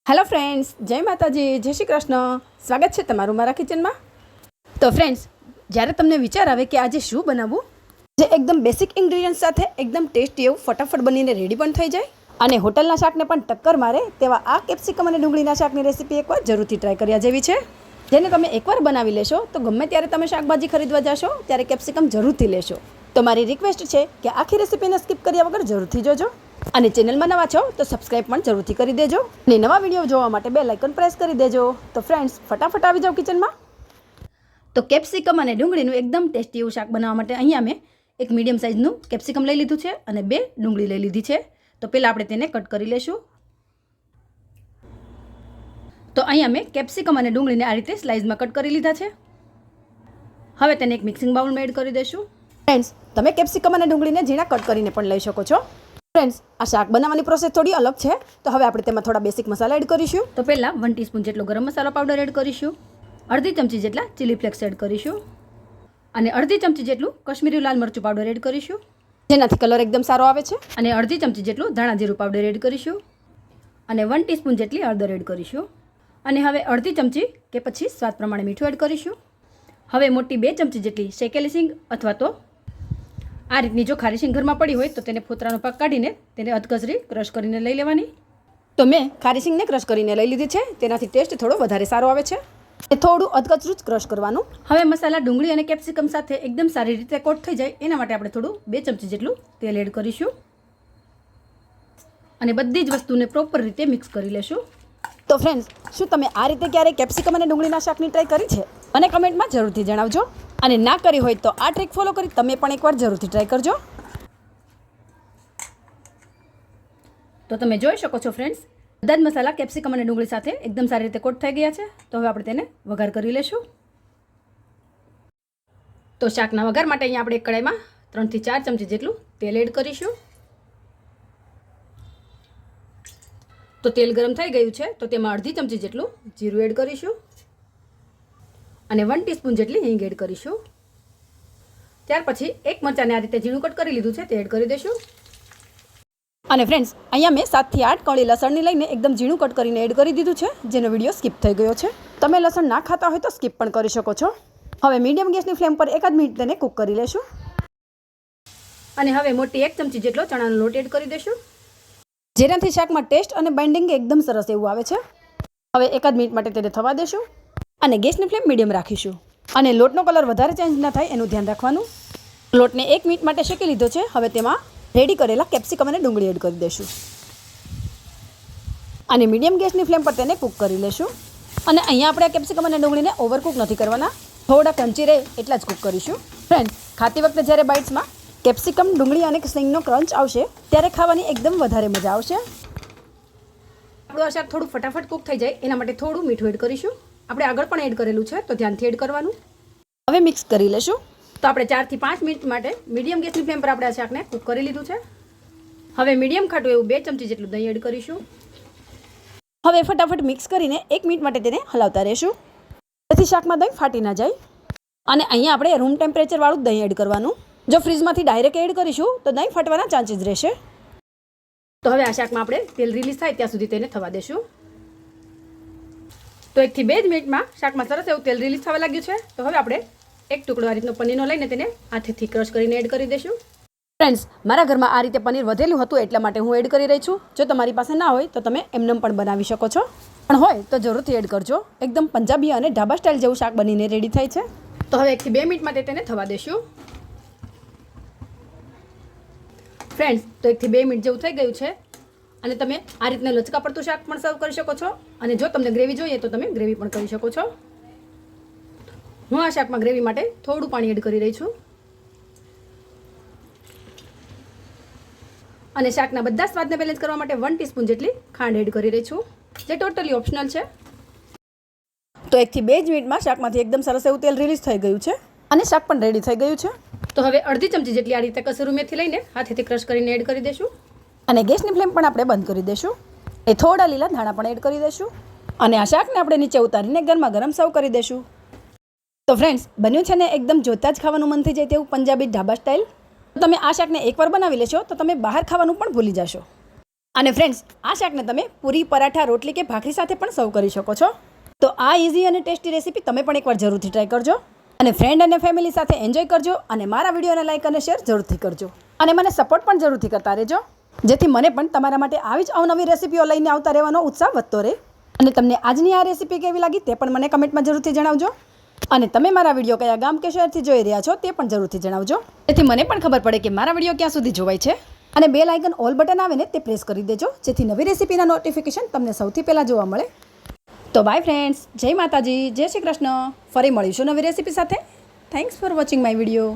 Hello friends, जय माताजी, जय श्री कृष्ण। स्वागत है तमारू मारा किचन में। तो फ्रेंड्स, જ્યારે તમને વિચાર આવે કે આજે શું બનાવવું જે એકદમ બેસિક ઇન્ગ્રેડિયન્ટ્સ સાથે એકદમ ટેસ્ટી એવું ફટાફટ બનીને રેડી પણ થઈ જાય અને હોટલના શાકને પણ ટક્કર મારે તેવા આ કેપ્સિકમ અને ડુંગળીના શાકની રેસીપી એકવાર જરૂરથી ટ્રાય કર્યા જેવી છે, જેને તમે એકવાર બનાવી લેશો તો ગમે ત્યારે તમે શાકભાજી ખરીદવા જશો ત્યારે કેપ્સિકમ જરૂરથી લેશો। તો મારી રિક્વેસ્ટ છે કે આખી રેસીપીને સ્કીપ કર્યા વગર જરૂરથી જોજો અને ચેનલમાં નવા છો તો સબસ્ક્રાઇબ પણ જરૂરથી કરી દેજો અને નવા વિડીયો જોવા માટે બેલ આઇકન પ્રેસ કરી દેજો। તો ફ્રેન્ડ્સ, ફટાફટ આવી જાઓ કિચનમાં। તો કેપ્સિકમ અને ડુંગળીનું એકદમ ટેસ્ટી એવું શાક બનાવવા માટે અહીંયા મેં એક મીડિયમ સાઇઝનું કેપ્સિકમ લઈ લીધું છે અને 2 ડુંગળી લઈ લીધી છે। તો પહેલાં આપણે તેને કટ કરી લેશું। તો અહીંયા મેં કેપ્સિકમ અને ડુંગળીને આ રીતે સ્લાઇસમાં કટ કરી લીધા છે। હવે તેને એક મિક્સિંગ બાઉલમાં એડ કરી દઈશું। ફ્રેન્ડ્સ, તમે કેપ્સિકમ અને ડુંગળીને ઝીણા કટ કરીને પણ લઈ શકો છો। ફ્રેન્ડ્સ, આ શાક બનાવવાની પ્રોસેસ થોડી અલગ છે, તો હવે આપણે તેમાં થોડા બેસિક મસાલા એડ કરીશું। તો પહેલાં 1 ટીસ્પૂન જેટલો ગરમ મસાલા પાવડર એડ કરીશું, અડધી ચમચી જેટલા ચીલી ફ્લેક્સ એડ કરીશું અને અડધી ચમચી જેટલું કશ્મીરી લાલ મરચું પાવડર એડ કરીશું, જેનાથી કલર એકદમ સારો આવે છે અને અડધી ચમચી જેટલું ધાણા જીરું પાવડર એડ કરીશું અને 1 ટીસ્પૂન જેટલી હળદર એડ કરીશું અને હવે અડધી ચમચી કે પછી સ્વાદ પ્રમાણે મીઠું એડ કરીશું। હવે મોટી 2 ચમચી જેટલી શેકેલી સિંગ અથવા તો આ રીતની જો ખારી સિંગ ઘરમાં પડી હોય તો તેને ફોતરાનો પાક કાઢીને તેને અધકચરી ક્રશ કરીને લઈ લેવાની। તો મેં ખારી સિંગને ક્રશ કરીને લઈ લીધી છે, તેનાથી ટેસ્ટ થોડો વધારે સારો આવે છે। એ થોડું અધકચરું જ ક્રશ કરવાનું। હવે મસાલા ડુંગળી અને કેપ્સિકમ સાથે એકદમ સારી રીતે કોટ થઈ જાય એના માટે આપણે થોડું 2 ચમચી જેટલું તેલ એડ કરીશું અને બધી જ વસ્તુને પ્રોપર રીતે મિક્સ કરી લેશું। તો ફ્રેન્ડ્સ, શું તમે આ રીતે ક્યારેય કેપ્સિકમ અને ડુંગળીના શાકની ટ્રાય કરી છે? અને કમેન્ટમાં જરૂરથી જણાવજો અને ના કરી હોય તો આ ટ્રીક ફોલો કરી તમે પણ એકવાર જરૂરથી ટ્રાય કરજો। તો તમે જોઈ શકો છો ફ્રેન્ડ્સ, બધા જ મસાલા કેપ્સિકમ અને ડુંગળી સાથે એકદમ સારી રીતે કોટ થઈ ગયા છે। તો હવે આપણે તેને વઘાર કરી લેશું। તો શાકના વઘાર માટે અહીંયા આપણે એક કડાઈમાં 3 થી 4 ચમચી જેટલું તેલ એડ કરીશું। તો તેલ ગરમ થઈ ગયું છે તો તેમાં અડધી ચમચી જેટલું જીરું એડ કરીશું અને 1 ટીસ્પૂન જેટલી હિંગ એડ કરીશું। ત્યાર પછી એક મરચાંને આ રીતે ઝીણું કટ કરી લીધું છે તે એડ કરી દઈશું અને ફ્રેન્ડ્સ, અહીંયા મેં 7 થી 8 કળી લસણની લઈને એકદમ ઝીણું કટ કરીને એડ કરી દીધું છે, જેનો વિડીયો સ્કીપ થઈ ગયો છે। તમે લસણ ના ખાતા હોય તો સ્કીપ પણ કરી શકો છો। હવે મીડિયમ ગેસની ફ્લેમ પર 1 મિનિટ તેને કૂક કરી લેશું અને હવે મોટી 1 ચમચી જેટલો ચણાનો લોટ એડ કરી દઈશું, જેનાથી શાકમાં ટેસ્ટ અને બાઇન્ડિંગ એકદમ સરસ એવું આવે છે। હવે 1 મિનિટ માટે તેને થવા દેશું અને ગેસની ફ્લેમ મીડિયમ રાખીશું અને લોટનો કલર વધારે ચેન્જ ના થાય એનું ધ્યાન રાખવાનું। લોટને 1 મિનિટ માટે શેકી લીધો છે। હવે તેમાં રેડી કરેલા કેપ્સિકમ અને ડુંગળી એડ કરી દઈશું અને મીડિયમ ગેસની ફ્લેમ પર તેને કૂક કરી લેશું અને અહીંયા આપણે કેપ્સિકમ અને ડુંગળીને ઓવરકૂક નથી કરવાના, થોડા ક્રન્ચી રહે એટલા જ કૂક કરીશું। ફ્રેન્ડ, ખાતી વખતે જ્યારે બાઇટ્સમાં કેપ્સિકમ, ડુંગળી અને સિંગનો ક્રંચ આવશે ત્યારે ખાવાની એકદમ વધારે મજા આવશે। આપણું આ શાક થોડું ફટાફટ કૂક થઈ જાય એના માટે થોડું મીઠું એડ કરીશું। આપણે આગળ પણ એડ કરેલું છે તો ધ્યાનથી એડ કરવાનું। હવે મિક્સ કરી લેશું। તો આપણે 4 થી 5 મિનિટ માટે મીડિયમ ગેસની ફ્લેમ પર આપણે આ શાકને કૂક કરી લીધું છે। હવે મીડિયમ ખાટું એવું 2 ચમચી જેટલું દહીં એડ કરીશું। હવે ફટાફટ મિક્સ કરીને 1 મિનિટ માટે તેને હલાવતા રહેશું, જેથી શાકમાં દહીં ફાટી ના જાય અને અહીંયા આપણે રૂમ ટેમ્પરેચર વાળું દહીં એડ કરવાનું। જો ફ્રીજમાંથી ડાયરેક્ટ એડ કરીશું તો દહીં ફાટવાના ચાન્સીસ રહેશે। તો હવે આ શાકમાં આપણે તેલ રિલીઝ થાય ત્યાં સુધી તેને થવા દેશું। તો 1 થી 2 જ મિનિટમાં શાકમાં સરસ એવું તેલ રિલીઝ થવા લાગ્યું છે। તો હવે આપણે એક ટુકડો આ રીતનો પનીરનો લઈને તેને હાથેથી ક્રશ કરીને એડ કરી દઈશું। ફ્રેન્ડ્સ, મારા ઘરમાં આ રીતે પનીર વધેલું હતું એટલા માટે હું એડ કરી રહી છું। જો તમારી પાસે ના હોય તો તમે એમનેમ પણ બનાવી શકો છો, પણ હોય તો જરૂરથી એડ કરજો। એકદમ પંજાબી અને ઢાબા સ્ટાઇલ જેવું શાક બનીને રેડી થાય છે। તો હવે 1 થી 2 મિનિટ માટે તેને થવા દેશું। ફ્રેન્ડ્સ, તો 1 થી 2 મિનિટ જેવું થઈ ગયું છે અને તમે આ રીતના લચકા પડતું શાક પણ સર્વ કરી શકો છો અને જો તમને ગ્રેવી જોઈએ તો તમે ગ્રેવી પણ કરી શકો છો। હું આ શાકમાં ગ્રેવી માટે થોડું પાણી એડ કરી રહી છું અને શાકના બધા સ્વાદને બેલેન્સ કરવા માટે 1 ટીસ્પૂન જેટલી ખાંડ એડ કરી રહી છું, જે ટોટલી ઓપ્શનલ છે। તો 1 થી 2 જ મિનિટમાં શાકમાંથી એકદમ સરસ એવું તેલ રિલીઝ થઈ ગયું છે અને શાક પણ રેડી થઈ ગયું છે। તો હવે અડધી ચમચી જેટલી આ રીતે કસૂરી મેથી લઈને હાથેથી ક્રશ કરીને એડ કરી દઈશું અને ગેસની ફ્લેમ પણ આપણે બંધ કરી દઈશું। એ થોડા લીલા ધાણા પણ એડ કરી દઈશું અને આ શાકને આપણે નીચે ઉતારીને ગરમા ગરમ સર્વ કરી દઈશું। તો ફ્રેન્ડ્સ, બન્યું છે ને એકદમ જોતા જ ખાવાનું મન થઈ જાય તેવું પંજાબી ઢાબા સ્ટાઇલ। તમે આ શાકને એકવાર બનાવી લેશો તો તમે બહાર ખાવાનું પણ ભૂલી જશો। અને ફ્રેન્ડ્સ, આ શાકને તમે પૂરી, પરાઠા, રોટલી કે ભાખરી સાથે પણ સર્વ કરી શકો છો. તો આ ઇઝી અને ટેસ્ટી રેસીપી તમે પણ એકવાર જરૂરથી ટ્રાય કરજો. અને ફ્રેન્ડ અને ફેમિલી સાથે એન્જોય કરજો. અને મારા વિડીયોને લાઈક અને શેર જરૂરથી કરજો. અને મને સપોર્ટ પણ જરૂરથી કરતા રહેજો, જેથી મને પણ તમારા માટે આવી જ અવનવી રેસીપીઓ લઈને આવતા રહેવાનો ઉત્સાહ વધતો રહે. અને તમને આજની આ રેસીપી કેવી લાગી તે પણ મને કમેન્ટમાં જરૂરથી જણાવજો. અને તમે મારા વિડીયો કયા ગામ કે શહેરથી જોઈ રહ્યા છો તે પણ જરૂરથી જણાવજો, જેથી મને પણ ખબર પડે કે મારા વિડીયો ક્યાં સુધી જોવાય છે. અને બેલ આઇકન ઓલ બટન આવે ને તે પ્રેસ કરી દેજો, જેથી નવી રેસીપીના નોટિફિકેશન તમને સૌથી પહેલાં જોવા મળે. તો બાય ફ્રેન્ડ્સ, જય માતાજી, જય શ્રી કૃષ્ણ. ફરી મળીશું નવી રેસીપી સાથે. Thanks for watching my video.